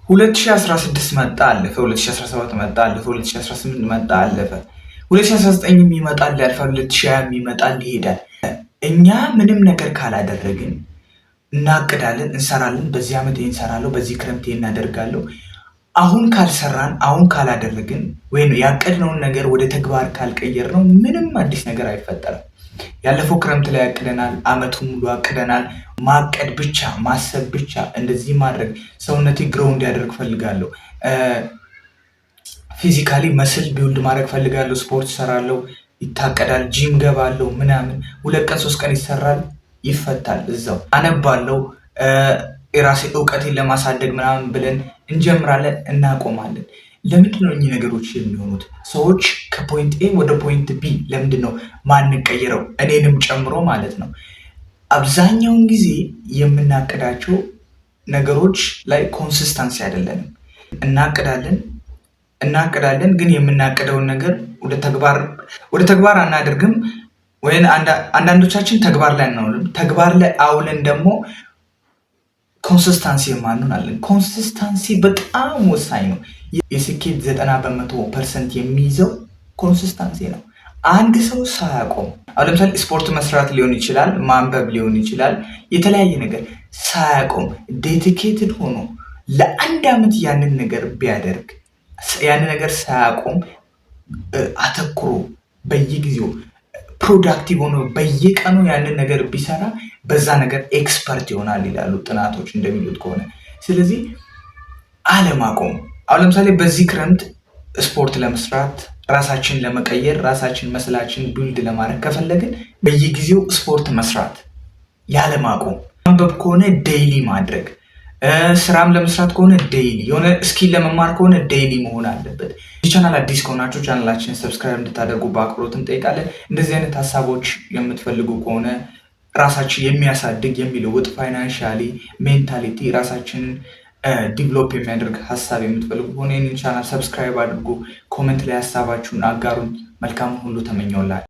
2016 መጣ አለፈ፣ 2017 መጣ አለፈ፣ 2018 መጣ አለፈ፣ 2019 ይመጣል ያልፋል፣ 2020 ይመጣል ይሄዳል። እኛ ምንም ነገር ካላደረግን እናቅዳለን፣ እንሰራለን። በዚህ ዓመት ይሄን እንሰራለሁ፣ በዚህ ክረምት ይሄን እናደርጋለሁ። አሁን ካልሰራን፣ አሁን ካላደረግን ወይም ያቀድነውን ነገር ወደ ተግባር ካልቀየር ነው ምንም አዲስ ነገር አይፈጠርም። ያለፈው ክረምት ላይ ያቅደናል፣ አመቱን ሙሉ አቅደናል። ማቀድ ብቻ ማሰብ ብቻ እንደዚህ ማድረግ ሰውነቴ ግሮው እንዲያደርግ ፈልጋለሁ። ፊዚካሊ መስል ቢውልድ ማድረግ ፈልጋለሁ። ስፖርት ሰራለሁ፣ ይታቀዳል። ጂም ገባለሁ ምናምን 2 ቀን 3 ቀን ይሰራል፣ ይፈታል። እዛው አነባለሁ፣ የራሴ እውቀቴን ለማሳደግ ምናምን ብለን እንጀምራለን፣ እናቆማለን። ለምንድን ነው እኚህ ነገሮች የሚሆኑት? ሰዎች ከፖይንት ኤ ወደ ፖይንት ቢ ለምንድን ነው ማንቀይረው? እኔንም ጨምሮ ማለት ነው። አብዛኛውን ጊዜ የምናቅዳቸው ነገሮች ላይ ኮንሲስተንሲ አይደለንም። እናቅዳለን ግን የምናቅደውን ነገር ወደ ተግባር አናደርግም። ወይም አንዳንዶቻችን ተግባር ላይ አናውልም። ተግባር ላይ አውለን ደግሞ ኮንሲስተንሲ የማንሆናለን። ኮንሲስተንሲ በጣም ወሳኝ ነው። የስኬት 90% የሚይዘው ኮንሲስተንሲ ነው። አንድ ሰው ሳያቆም አሁን ለምሳሌ ስፖርት መስራት ሊሆን ይችላል፣ ማንበብ ሊሆን ይችላል፣ የተለያየ ነገር ሳያቆም ዴዲኬትድ ሆኖ ለ1 ዓመት ያንን ነገር ቢያደርግ፣ ያንን ነገር ሳያቆም አተኩሮ በየጊዜው ፕሮዳክቲቭ ሆኖ በየቀኑ ያንን ነገር ቢሰራ በዛ ነገር ኤክስፐርት ይሆናል ይላሉ ጥናቶች እንደሚሉት ከሆነ። ስለዚህ አለማቆም። አሁን ለምሳሌ በዚህ ክረምት ስፖርት ለመስራት፣ ራሳችን ለመቀየር፣ ራሳችን መስላችን ቢልድ ለማድረግ ከፈለግን በየጊዜው ስፖርት መስራት ያለማቆም። ማንበብ ከሆነ ዴይሊ ማድረግ፣ ስራም ለመስራት ከሆነ ዴይሊ፣ የሆነ ስኪል ለመማር ከሆነ ዴይሊ መሆን አለበት። ይህ ቻናል አዲስ ከሆናችሁ ቻናላችንን ሰብስክራይብ እንድታደርጉ በአክብሮት እንጠይቃለን። እንደዚህ አይነት ሀሳቦች የምትፈልጉ ከሆነ ራሳችን የሚያሳድግ የሚለውጥ ፋይናንሻሊ፣ ሜንታሊቲ ራሳችንን ዲቨሎፕ የሚያደርግ ሀሳብ የምትፈልጉ ከሆነ ይህንን ቻናል ሰብስክራይብ አድርጉ። ኮመንት ላይ ሀሳባችሁን አጋሩን። መልካም ሁሉ ተመኘውላል።